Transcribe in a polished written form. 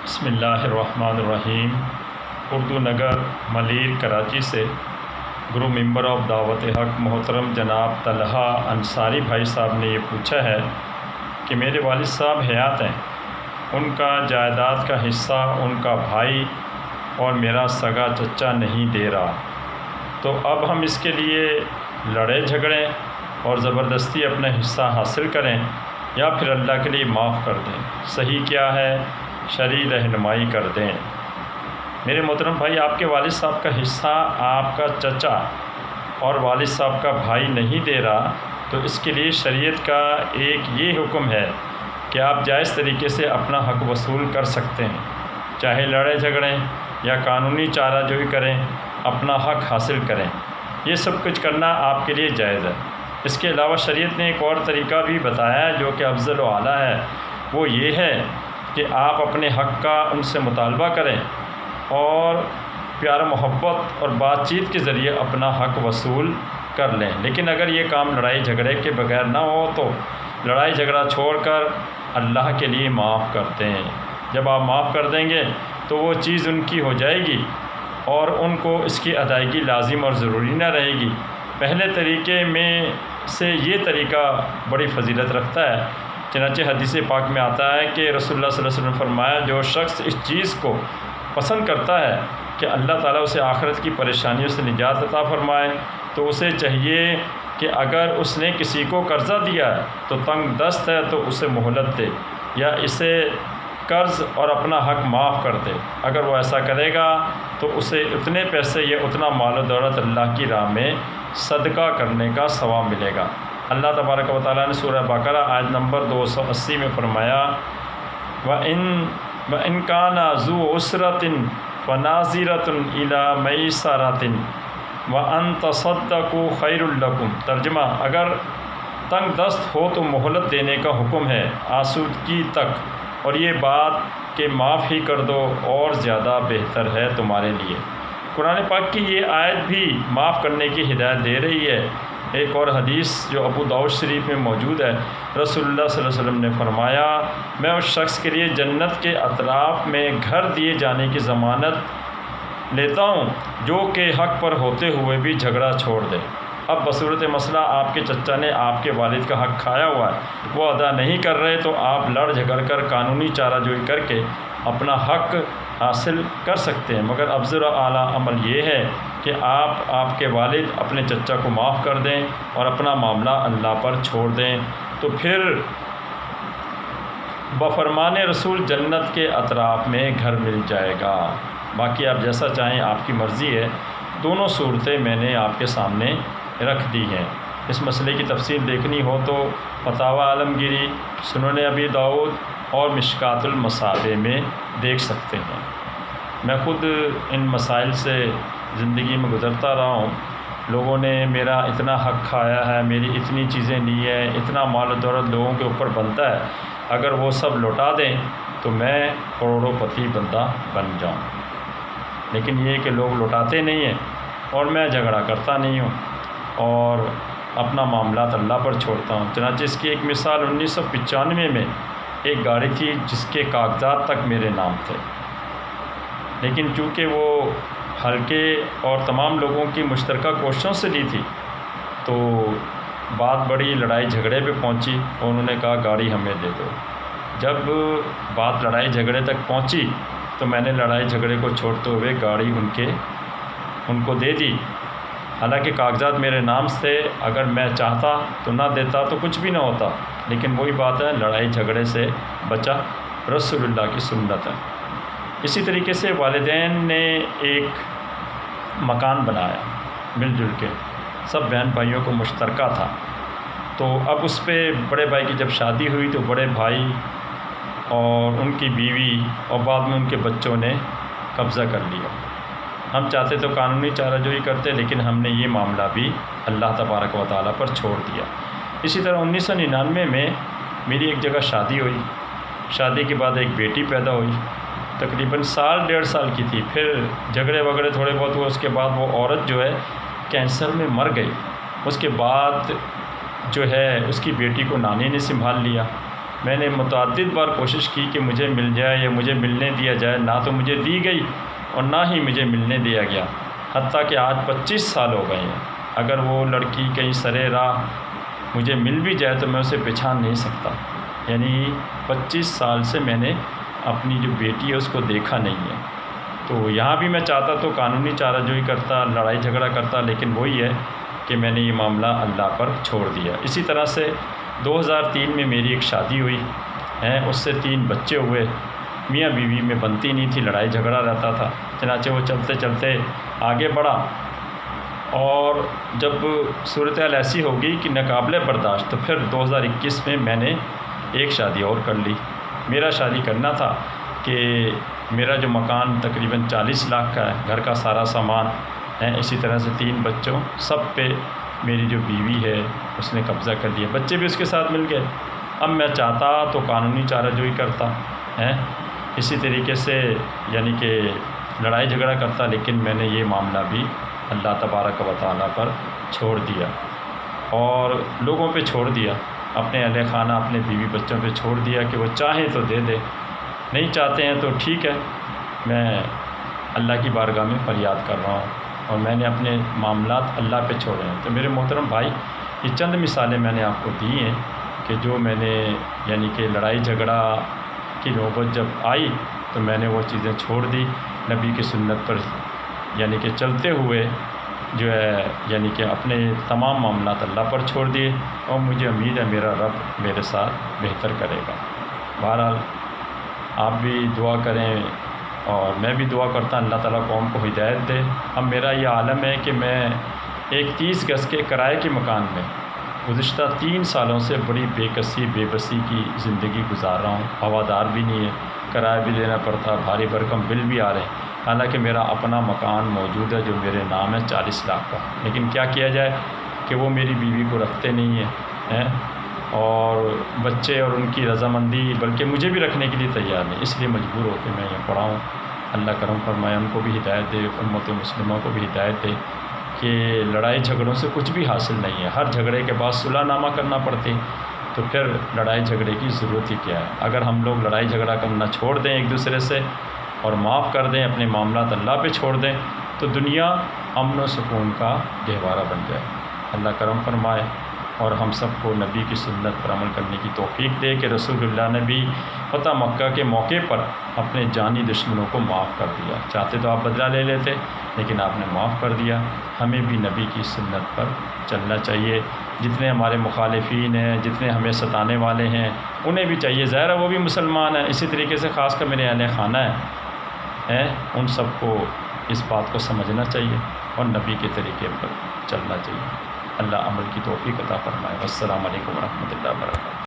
بسم اللہ الرحمن الرحیم۔ اردو نگر ملیر کراچی سے گروپ ممبر آف دعوت حق محترم جناب طلحہ انصاری بھائی صاحب نے یہ پوچھا ہے کہ میرے والد صاحب حیات ہیں، ان کا جائیداد کا حصہ ان کا بھائی اور میرا سگا چچا نہیں دے رہا، تو اب ہم اس کے لیے لڑے جھگڑیں اور زبردستی اپنا حصہ حاصل کریں یا پھر اللہ کے لیے معاف کر دیں؟ صحیح کیا ہے؟ شرعی رہنمائی کر دیں۔ میرے محترم بھائی، آپ کے والد صاحب کا حصہ آپ کا چچا اور والد صاحب کا بھائی نہیں دے رہا، تو اس کے لیے شریعت کا ایک یہ حکم ہے کہ آپ جائز طریقے سے اپنا حق وصول کر سکتے ہیں، چاہے لڑے جھگڑیں یا قانونی چارہ جوئی کریں، اپنا حق حاصل کریں، یہ سب کچھ کرنا آپ کے لیے جائز ہے۔ اس کے علاوہ شریعت نے ایک اور طریقہ بھی بتایا ہے جو کہ افضل و اعلیٰ ہے، وہ یہ ہے کہ آپ اپنے حق کا ان سے مطالبہ کریں اور پیار محبت اور بات چیت کے ذریعے اپنا حق وصول کر لیں۔ لیکن اگر یہ کام لڑائی جھگڑے کے بغیر نہ ہو تو لڑائی جھگڑا چھوڑ کر اللہ کے لیے معاف کر دیں۔ جب آپ معاف کر دیں گے تو وہ چیز ان کی ہو جائے گی اور ان کو اس کی ادائیگی لازم اور ضروری نہ رہے گی۔ پہلے طریقے میں سے یہ طریقہ بڑی فضیلت رکھتا ہے، چنانچہ حدیث پاک میں آتا ہے کہ رسول اللہ صلی اللہ علیہ وسلم نے فرمایا، جو شخص اس چیز کو پسند کرتا ہے کہ اللہ تعالیٰ اسے آخرت کی پریشانیوں سے نجات عطا فرمائے، تو اسے چاہیے کہ اگر اس نے کسی کو قرضہ دیا ہے تو تنگ دست ہے تو اسے مہلت دے یا اسے قرض اور اپنا حق معاف کر دے۔ اگر وہ ایسا کرے گا تو اسے اتنے پیسے یا اتنا مال و دولت اللہ کی راہ میں صدقہ کرنے کا ثواب ملے گا۔ اللہ تبارک و تعالیٰ نے سورہ بقرہ آیت نمبر 280 میں فرمایا، وَإِن كَانَ ذُو عُسْرَةٍ فَنَاظِرَةٌ إِلَىٰ مَيْسَرَةٍ وَأَن تَصَدَّقُوا خَيْرٌ لَكُمْ۔ ترجمہ: اگر تنگ دست ہو تو مہلت دینے کا حکم ہے آسودگی تک، اور یہ بات کہ معاف ہی کر دو اور زیادہ بہتر ہے تمہارے لیے۔ قرآن پاک کی یہ آیت بھی معاف کرنے کی ہدایت دے رہی ہے۔ ایک اور حدیث جو ابو داؤد شریف میں موجود ہے، رسول اللہ صلی اللہ علیہ وسلم نے فرمایا، میں اس شخص کے لیے جنت کے اطراف میں گھر دیے جانے کی ضمانت لیتا ہوں جو کہ حق پر ہوتے ہوئے بھی جھگڑا چھوڑ دے۔ اب بصورت مسئلہ آپ کے چچا نے آپ کے والد کا حق کھایا ہوا ہے، وہ ادا نہیں کر رہے، تو آپ لڑ جھگڑ کر قانونی چارہ جوئی کر کے اپنا حق حاصل کر سکتے ہیں، مگر افضل و اعلیٰ عمل یہ ہے کہ آپ کے والد اپنے چچا کو معاف کر دیں اور اپنا معاملہ اللہ پر چھوڑ دیں، تو پھر بفرمان رسول جنت کے اطراف میں گھر مل جائے گا۔ باقی آپ جیسا چاہیں، آپ کی مرضی ہے۔ دونوں صورتیں میں نے آپ کے سامنے رکھ دی ہیں۔ اس مسئلے کی تفصیل دیکھنی ہو تو فتاوی عالمگیری، سنن ابی داؤد اور مشکات المصابیح میں دیکھ سکتے ہیں۔ میں خود ان مسائل سے زندگی میں گزرتا رہا ہوں۔ لوگوں نے میرا اتنا حق کھایا ہے، میری اتنی چیزیں لی ہیں، اتنا مال و دولت لوگوں کے اوپر بنتا ہے، اگر وہ سب لوٹا دیں تو میں کروڑوں پتی بندہ بن جاؤں، لیکن یہ کہ لوگ لوٹاتے نہیں ہیں اور میں جھگڑا کرتا نہیں ہوں اور اپنا معاملات اللہ پر چھوڑتا ہوں۔ چنانچہ اس کی ایک مثال 1995 میں ایک گاڑی تھی جس کے کاغذات تک میرے نام تھے، لیکن چونکہ وہ حلقے اور تمام لوگوں کی مشترکہ کوششوں سے لی تھی، تو بات بڑی لڑائی جھگڑے پہ پہنچی اور انہوں نے کہا گاڑی ہمیں دے دو۔ جب بات لڑائی جھگڑے تک پہنچی تو میں نے لڑائی جھگڑے کو چھوڑتے ہوئے گاڑی ان کو دے دی، حالانکہ کاغذات میرے نام سے، اگر میں چاہتا تو نہ دیتا تو کچھ بھی نہ ہوتا، لیکن وہی بات ہے، لڑائی جھگڑے سے بچا رسول اللہ کی سنت ہے۔ اسی طریقے سے والدین نے ایک مکان بنایا مل جل کے، سب بہن بھائیوں کو مشترکہ تھا، تو اب اس پہ بڑے بھائی کی جب شادی ہوئی تو بڑے بھائی اور ان کی بیوی اور بعد میں ان کے بچوں نے قبضہ کر لیا۔ ہم چاہتے تو قانونی چارہ جوئی کرتے، لیکن ہم نے یہ معاملہ بھی اللہ تبارک و تعالیٰ پر چھوڑ دیا۔ اسی طرح 1999 میں میری ایک جگہ شادی ہوئی، شادی کے بعد ایک بیٹی پیدا ہوئی، تقریباً سال ڈیڑھ سال کی تھی، پھر جھگڑے وغیرہ تھوڑے بہت ہوئے، اس کے بعد وہ عورت جو ہے کینسر میں مر گئی۔ اس کے بعد جو ہے اس کی بیٹی کو نانی نے سنبھال لیا۔ میں نے متعدد بار کوشش کی کہ مجھے مل جائے یا مجھے ملنے دیا جائے، نہ تو مجھے دی گئی اور نہ ہی مجھے ملنے دیا گیا، حتیٰ کہ آج 25 سال ہو گئے ہیں۔ اگر وہ لڑکی کہیں سرے راہ مجھے مل بھی جائے تو میں اسے پہچان نہیں سکتا، یعنی 25 سال سے میں نے اپنی جو بیٹی ہے اس کو دیکھا نہیں ہے۔ تو یہاں بھی میں چاہتا تو قانونی چارہ جوئی کرتا، لڑائی جھگڑا کرتا، لیکن وہی ہے کہ میں نے یہ معاملہ اللہ پر چھوڑ دیا۔ اسی طرح سے 2003 میں میری ایک شادی ہوئی ہے، اس سے 3 بچے ہوئے، میاں بیوی میں بنتی نہیں تھی، لڑائی جھگڑا رہتا تھا، چنانچہ وہ چلتے چلتے آگے بڑھا، اور جب صورتحال ایسی ہو گئی کہ ناقابل برداشت، تو پھر 2021 میں میں نے ایک شادی اور کر لی۔ میرا شادی کرنا تھا کہ میرا جو مکان تقریباً 40 لاکھ کا ہے، گھر کا سارا سامان ہے، اسی طرح سے 3 بچوں سب پہ میری جو بیوی ہے اس نے قبضہ کر لیا، بچے بھی اس کے ساتھ مل گئے۔ اب میں چاہتا تو قانونی چارہ جوئی کرتا ہے، اسی طریقے سے یعنی کہ لڑائی جھگڑا کرتا، لیکن میں نے یہ معاملہ بھی اللہ تبارک و تعالیٰ پر چھوڑ دیا اور لوگوں پہ چھوڑ دیا، اپنے اہل خانہ اپنے بیوی بچوں پہ چھوڑ دیا کہ وہ چاہیں تو دے دے، نہیں چاہتے ہیں تو ٹھیک ہے۔ میں اللہ کی بارگاہ میں فریاد کر رہا ہوں اور میں نے اپنے معاملات اللہ پہ چھوڑے ہیں۔ تو میرے محترم بھائی، یہ چند مثالیں میں نے آپ کو دی ہیں کہ جو میں نے یعنی کہ لڑائی جھگڑا کی نوبت جب آئی تو میں نے وہ چیزیں چھوڑ دی، نبی کی سنت پر یعنی کہ چلتے ہوئے جو ہے یعنی کہ اپنے تمام معاملات اللہ پر چھوڑ دیے، اور مجھے امید ہے میرا رب میرے ساتھ بہتر کرے گا۔ بہرحال آپ بھی دعا کریں اور میں بھی دعا کرتا ہوں اللہ تعالیٰ قوم کو ہدایت دے۔ اب میرا یہ عالم ہے کہ میں ایک 30 گز کے کرائے کے مکان میں گزشتہ 3 سالوں سے بڑی بے بسی کی زندگی گزار رہا ہوں، ہوادار بھی نہیں ہے، کرایہ بھی دینا پڑتا، بھاری بھرکم بل بھی آ رہے ہیں، حالانکہ میرا اپنا مکان موجود ہے جو میرے نام ہے 40 لاکھ کا، لیکن کیا کیا جائے کہ وہ میری بیوی کو رکھتے نہیں ہیں اور بچے اور ان کی رضامندی بلکہ مجھے بھی رکھنے کے لیے تیار نہیں، اس لیے مجبور ہو کے میں یہ پڑھا ہوں۔ اللہ کرم فرمائے، ان کو بھی ہدایت دے، امت مسلمہ کو بھی ہدایت دے کہ لڑائی جھگڑوں سے کچھ بھی حاصل نہیں ہے، ہر جھگڑے کے بعد صلح نامہ کرنا پڑتے، تو پھر لڑائی جھگڑے کی ضرورت ہی کیا ہے؟ اگر ہم لوگ لڑائی جھگڑا کرنا چھوڑ دیں ایک دوسرے سے اور معاف کر دیں، اپنے معاملات اللہ پہ چھوڑ دیں، تو دنیا امن و سکون کا گہوارہ بن جائے۔ اللہ کرم فرمائے اور ہم سب کو نبی کی سنت پر عمل کرنے کی توفیق دے کہ رسول اللہ نے بھی فتح مکہ کے موقع پر اپنے جانی دشمنوں کو معاف کر دیا، چاہتے تو آپ بدلہ لے لیتے لیکن آپ نے معاف کر دیا۔ ہمیں بھی نبی کی سنت پر چلنا چاہیے، جتنے ہمارے مخالفین ہیں، جتنے ہمیں ستانے والے ہیں، انہیں بھی چاہیے، ظاہر ہے وہ بھی مسلمان ہیں، اسی طریقے سے خاص کر میرے اہل خانہ ہیں، ان سب کو اس بات کو سمجھنا چاہیے اور نبی کے طریقے پر چلنا چاہیے۔ اللہ عمل کی توفیق عطا فرمائے۔ السلام علیکم ورحمۃ اللہ وبرکاتہ۔